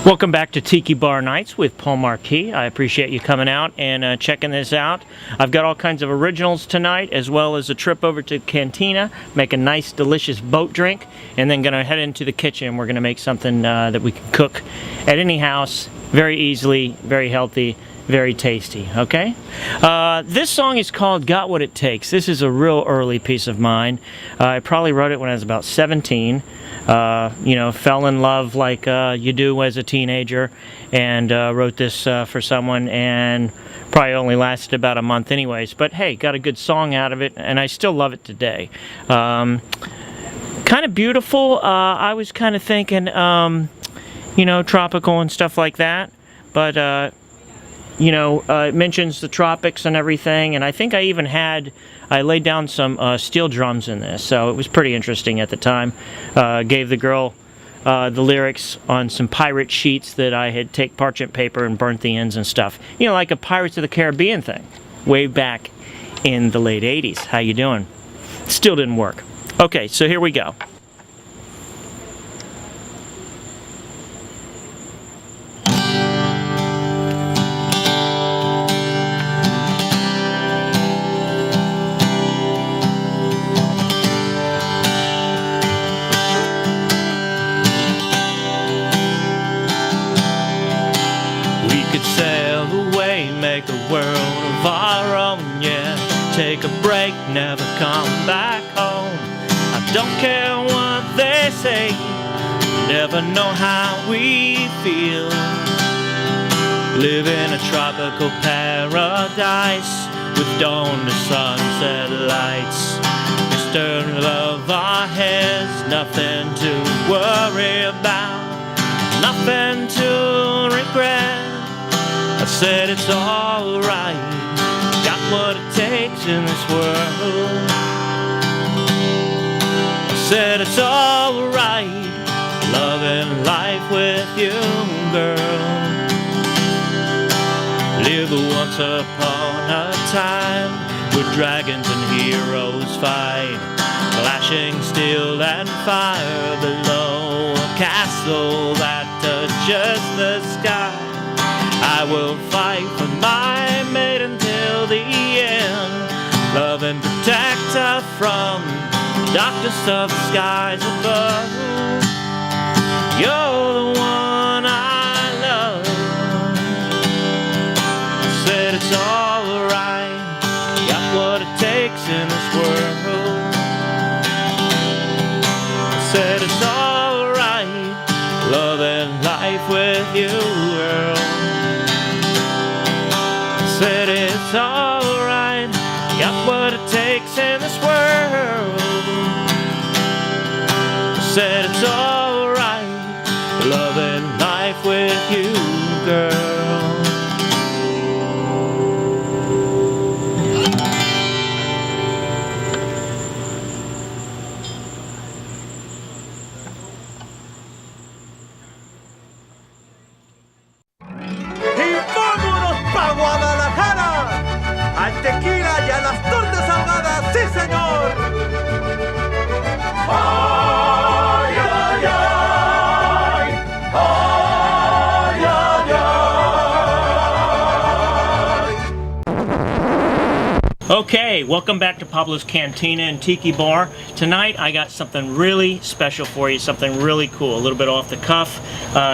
Welcome back to Tiki Bar Nights with Paul Marquis. I appreciate you coming out and checking this out. I've got all kinds of originals tonight, as well as a trip over to Cantina, make a nice delicious boat drink, and then gonna head into the kitchen. We're gonna make something that we can cook at any house very easily, very healthy, very tasty, okay? This song is called Got What It Takes. This is a real early piece of mine. I probably wrote it when I was about 17. You know, fell in love like you do as a teenager, and wrote this for someone, and probably only lasted about a month anyways. But hey, got a good song out of it, and I still love it today. Kind of beautiful. I was kind of thinking, you know, tropical and stuff like that, but you know, it mentions the tropics and everything, and I think I even I laid down some steel drums in this, so it was pretty interesting at the time. Gave the girl the lyrics on some pirate sheets that I had take parchment paper and burnt the ends and stuff. You know, like a Pirates of the Caribbean thing, way back in the late 80s. How you doing? Still didn't work. Okay, so here we go. Sail away, make a world of our own, yeah. Take a break, never come back home. I don't care what they say, never know how we feel. Live in a tropical paradise with dawn to sunset lights. Disturb of our heads, nothing to worry about, nothing to regret. I said it's alright, got what it takes in this world. I said it's alright, loving life with you, girl. Live once upon a time, where dragons and heroes fight, flashing steel and fire below a castle that touches the sky. I will fight for my mate until the end, love and protect her from the darkness of the skies above. You're the one I love. I said it's alright, got what it takes in this world. I said it's alright, loving life with you, girl. Said it's alright, got what it takes in this world. Said it's alright, loving life with you, girl. ¡Al tequila y a las tortas ahogadas, sí señor! ¡Ay, ay, ay! ¡Ay, ay, ay! Okay, welcome back to Pablo's Cantina and Tiki Bar. Tonight I got something really special for you, something really cool, a little bit off the cuff,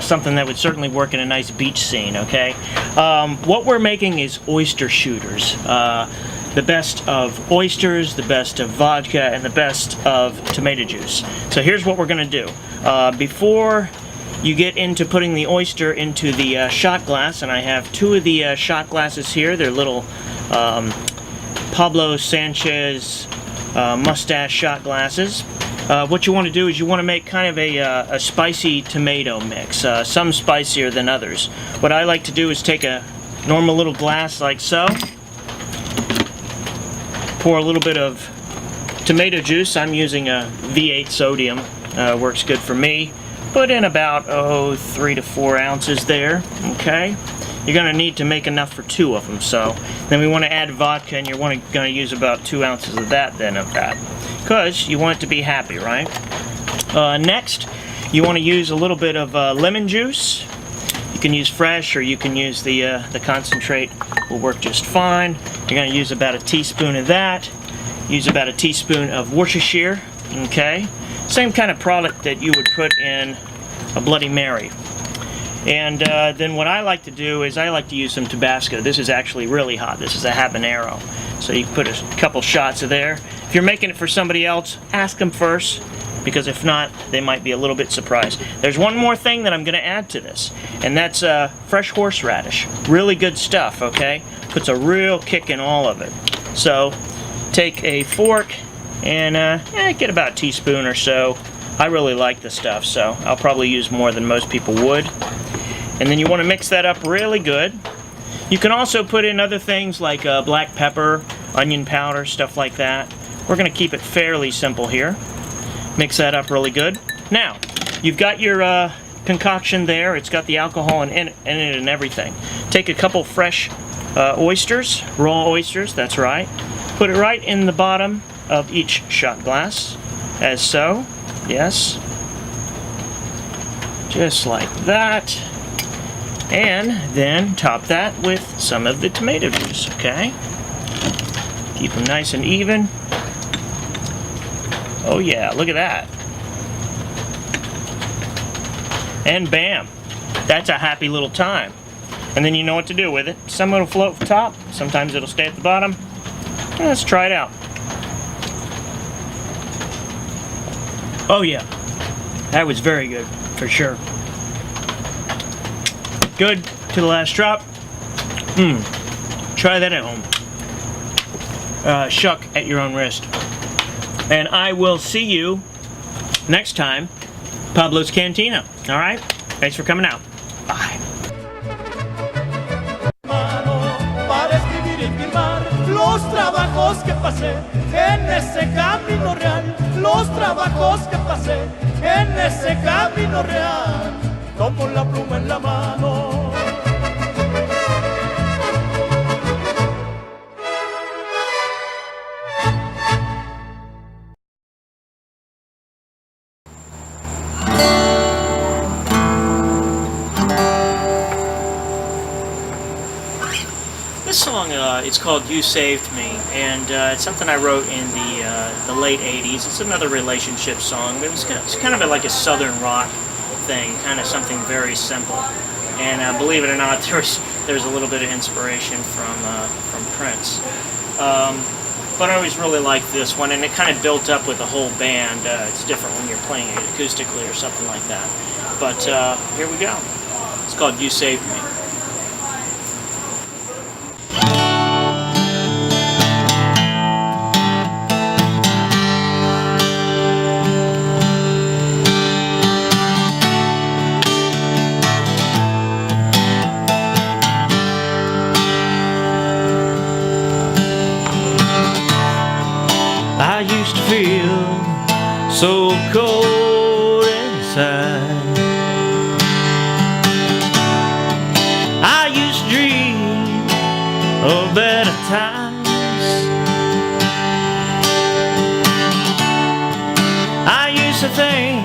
something that would certainly work in a nice beach scene, okay? What we're making is oyster shooters. The best of oysters, the best of vodka, and the best of tomato juice. So here's what we're gonna do. Before you get into putting the oyster into the shot glass, and I have two of the shot glasses here. They're little Pablo Sanchez mustache shot glasses. What you want to do is you want to make kind of a spicy tomato mix, some spicier than others. What I like to do is take a normal little glass like so, pour a little bit of tomato juice. I'm using a V8 sodium, works good for me. Put in about 3 to 4 ounces there, okay? You're going to need to make enough for 2 of them, so then we want to add vodka, and you're going to use about 2 ounces of that then of that, because you want it to be happy, right? Next, you want to use a little bit of lemon juice, You can use fresh or you can use the concentrate. Will work just fine. You're going to use about a teaspoon of that. Use about a teaspoon of Worcestershire. Okay, same kind of product that you would put in a Bloody Mary. And then what I like to do is I like to use some Tabasco. This is actually really hot. This is a habanero. So you put a couple shots of there. If you're making it for somebody else, ask them first, because if not, they might be a little bit surprised. There's one more thing that I'm going to add to this, and that's fresh horseradish. Really good stuff, okay? Puts a real kick in all of it. So take a fork and get about a teaspoon or so. I really like the stuff, so I'll probably use more than most people would. And then you want to mix that up really good. You can also put in other things like black pepper, onion powder, stuff like that. We're going to keep it fairly simple here. Mix that up really good. Now, you've got your concoction there. It's got the alcohol in it and everything. Take a couple fresh oysters, raw oysters, that's right. Put it right in the bottom of each shot glass, as so. Yes. Just like that. And then top that with some of the tomato juice, okay? Keep them nice and even. Oh yeah, look at that. And bam, that's a happy little time. And then you know what to do with it. Some it'll float from the top, sometimes it'll stay at the bottom. Let's try it out. Oh yeah, that was very good, for sure. Good to the last drop. Try that at home. Shuck at your own risk. And I will see you next time, Pablo's Cantina. All right? Thanks for coming out. Bye. Para escribir y firmar los trabajos que pasé en ese camino real, los trabajos que pasé en ese camino real, como la pluma en la mano. This song, it's called "You Saved Me," and it's something I wrote in the late '80s. It's another relationship song, but it's kind of like a southern rock thing, kind of something very simple. And believe it or not, there's a little bit of inspiration from Prince. But I always really liked this one, and it kind of built up with the whole band. It's different when you're playing it acoustically or something like that. But here we go. It's called "You Saved Me." I used to feel so cold inside. I used to dream of better times. I used to think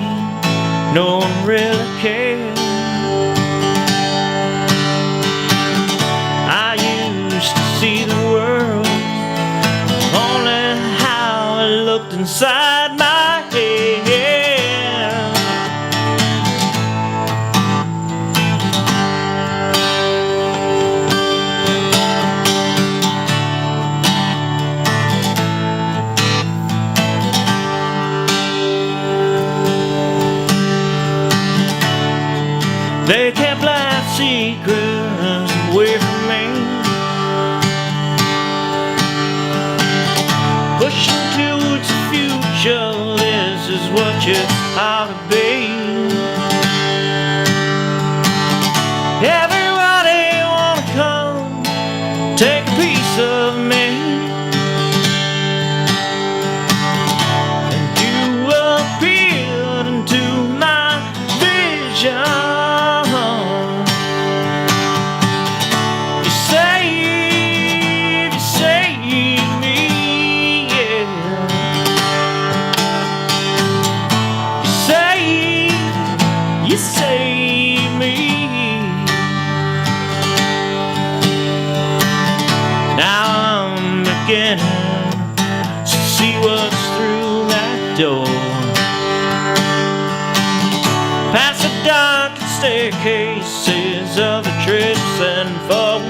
no one really cared. I used to see the world only how it looked inside my head. They kept life secrets away from me, pushing towards the future. This is what you ought to be. Everybody wanna come take a piece of me, and you appeared into my vision. beginning. So see what's through that door. Past the dark staircases of the trips and falls.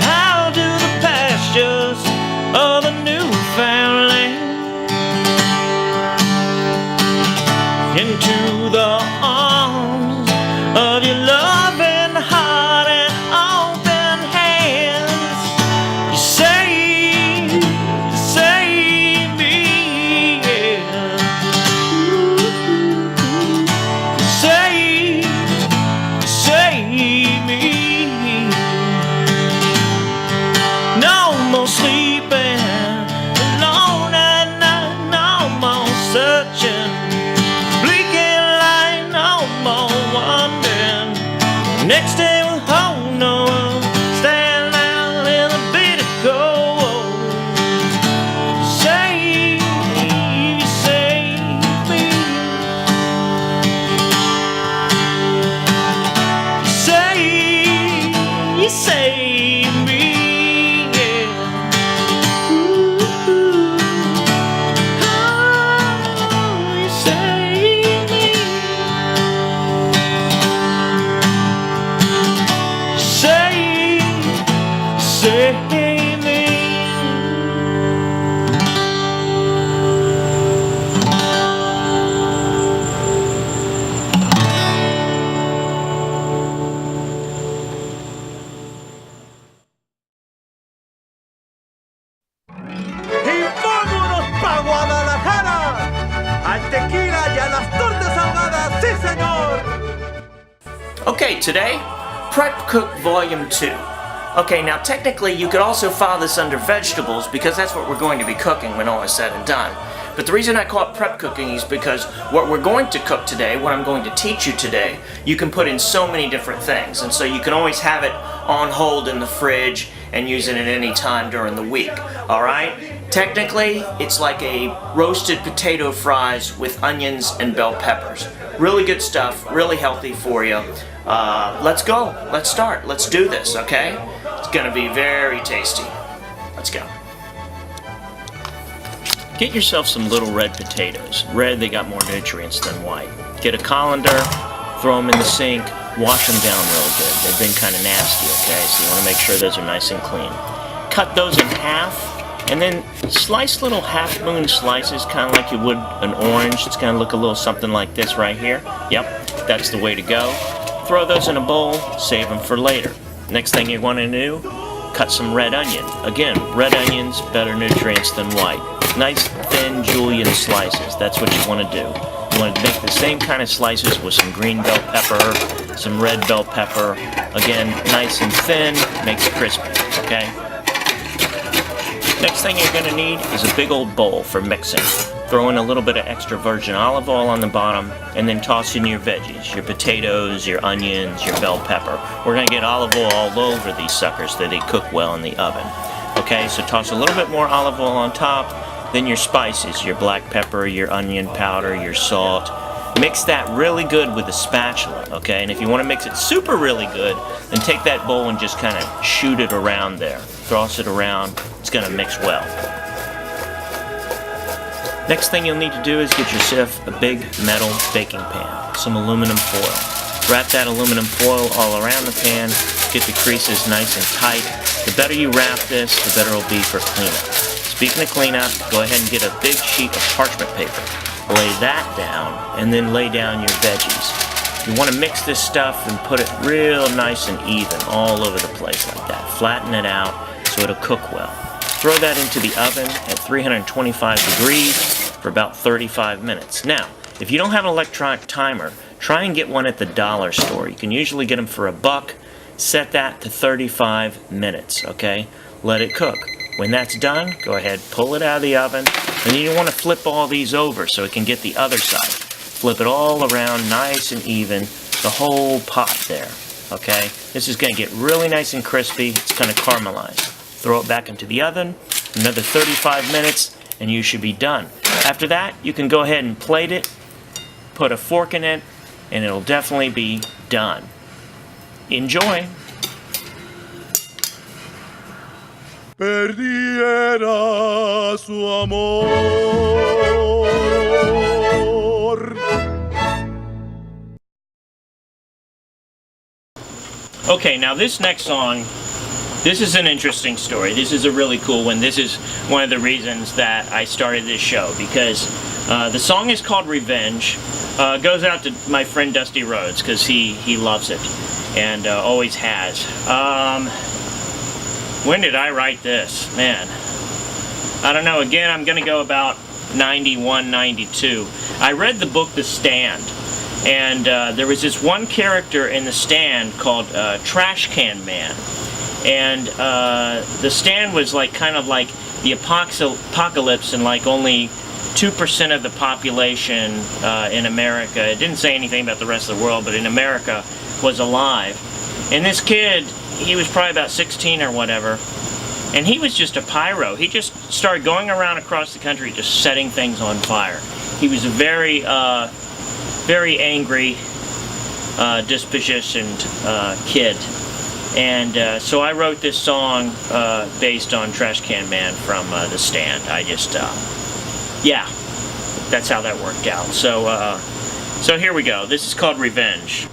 Out to the pastures of the newfound land. Into the arms of your loving heart and open hands. You save me, yeah. Save me. No more sleeping alone at night, no more searching. Next day we'll hold no one, stand out in the bitter cold. Save me. Save me, yeah. Ooh, oh, you save me. Save me. Y vámonos pa' Guadalajara, al tequila y a las tortas ahogadas, sí señor. Okay, today, Prep Cook Volume 2. Okay, now technically you could also file this under vegetables because that's what we're going to be cooking when all is said and done. But the reason I call it prep cooking is because what we're going to cook today, what I'm going to teach you today, you can put in so many different things. And so you can always have it on hold in the fridge and use it at any time during the week. Alright? Technically, it's like a roasted potato fries with onions and bell peppers. Really good stuff, really healthy for you. Let's go. Let's start. Let's do this, okay? It's gonna be very tasty. Let's go. Get yourself some little red potatoes. Red, they got more nutrients than white. Get a colander, throw them in the sink, wash them down real good. They've been kind of nasty, okay? So you want to make sure those are nice and clean. Cut those in half, and then slice little half-moon slices, kind of like you would an orange. It's gonna look a little something like this right here. Yep, that's the way to go. Throw those in a bowl, save them for later. Next thing you want to do, cut some red onion. Again, red onions, better nutrients than white. Nice thin julienne slices, that's what you want to do. You want to make the same kind of slices with some green bell pepper, some red bell pepper. Again, nice and thin, makes it crispy, okay? Next thing you're going to need is a big old bowl for mixing. Throw in a little bit of extra virgin olive oil on the bottom, and then toss in your veggies, your potatoes, your onions, your bell pepper. We're going to get olive oil all over these suckers so they cook well in the oven. Okay, so toss a little bit more olive oil on top, then your spices, your black pepper, your onion powder, your salt. Mix that really good with a spatula, okay? And if you want to mix it super really good, then take that bowl and just kind of shoot it around there. Toss it around. It's going to mix well. Next thing you'll need to do is get yourself a big metal baking pan, some aluminum foil. Wrap that aluminum foil all around the pan, get the creases nice and tight. The better you wrap this, the better it'll be for cleanup. Speaking of cleanup, go ahead and get a big sheet of parchment paper. Lay that down, and then lay down your veggies. You want to mix this stuff and put it real nice and even all over the place like that. Flatten it out so it'll cook well. Throw that into the oven at 325 degrees for about 35 minutes. Now, if you don't have an electronic timer, try and get one at the dollar store. You can usually get them for $1. Set that to 35 minutes, okay? Let it cook. When that's done, go ahead, pull it out of the oven, and then you want to flip all these over so it can get the other side. Flip it all around nice and even, the whole pot there, okay? This is going to get really nice and crispy. It's going to caramelize. Throw it back into the oven, another 35 minutes, and you should be done. After that, you can go ahead and plate it, put a fork in it, and it'll definitely be done. Enjoy! perdiera su amor. Okay, now this next song, this is an interesting story. This is a really cool one. This is one of the reasons that I started this show, because the song is called Revenge. Goes out to my friend Dusty Rhodes, because he loves it, and always has. When did I write this? Man, I don't know. Again, I'm going to go about 91, 92. I read the book The Stand, and there was this one character in The Stand called Trash Can Man. And The Stand was like kind of like the apocalypse, and like only 2% of the population in America, it didn't say anything about the rest of the world, but in America, was alive. And this kid, he was probably about 16 or whatever, and he was just a pyro. He just started going around across the country just setting things on fire. He was a very, very angry, dispositioned kid. And so I wrote this song based on Trash Can Man from The Stand. I just, yeah, that's how that worked out. So, so here we go. This is called Revenge.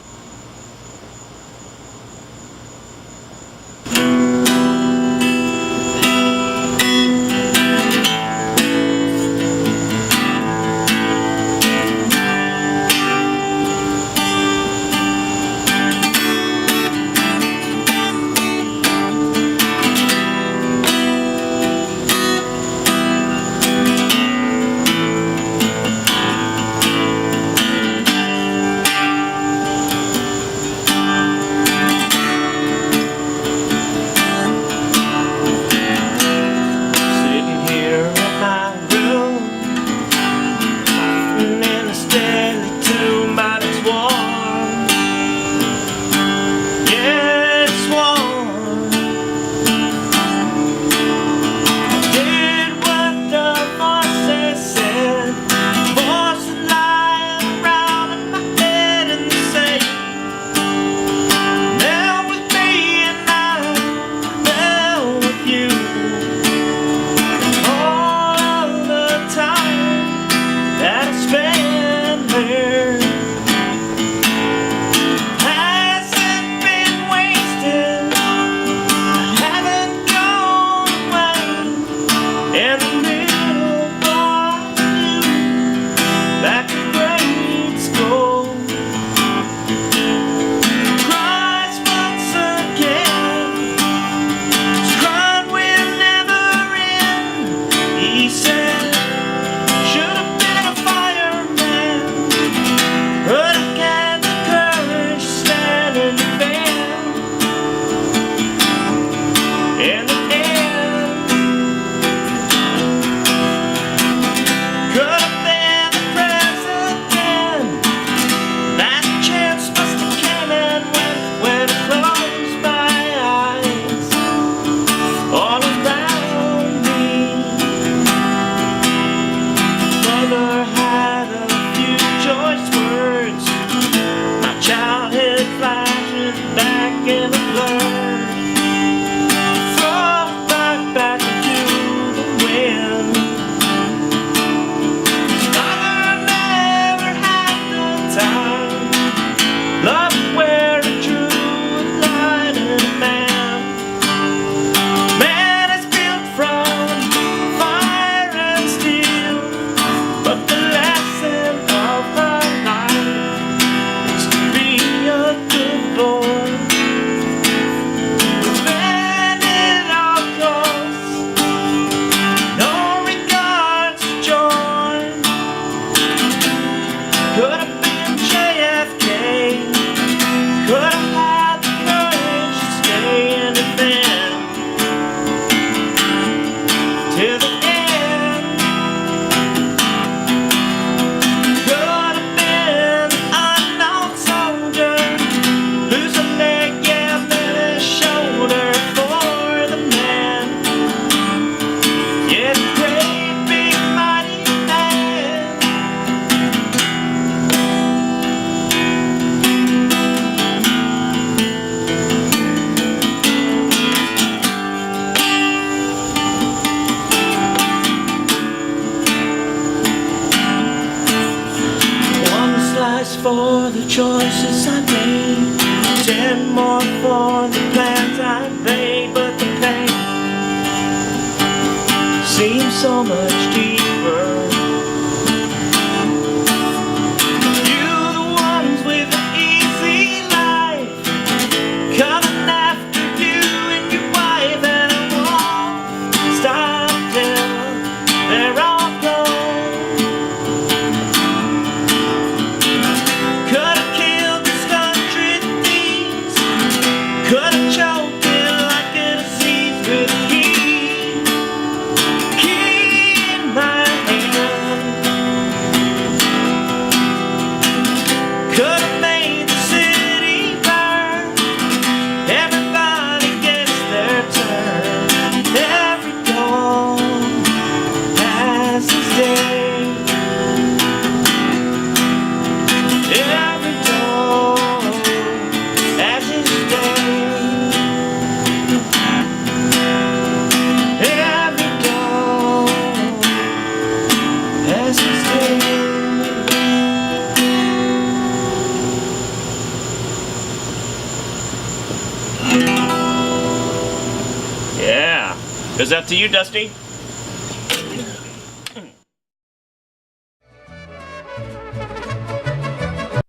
so much deeper. You, the ones with an easy life, coming after you and your wife, and I won't stop till they're all gone. Could have killed this country thieves, could have choked it like a disease with a key in my hand. Could have made the city burn. Everybody gets their turn. Every dawn has its day. Every dawn has its day. Every dawn has its day. Yeah. Goes out to you, Dusty.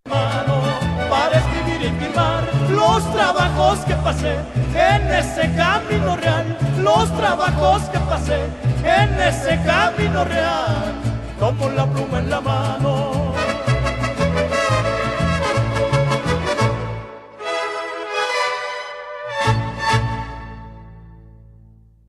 Mano para escribir y firmar los trabajos que pasé en ese camino real, los trabajos que pasé en ese camino real, como la pluma en la mano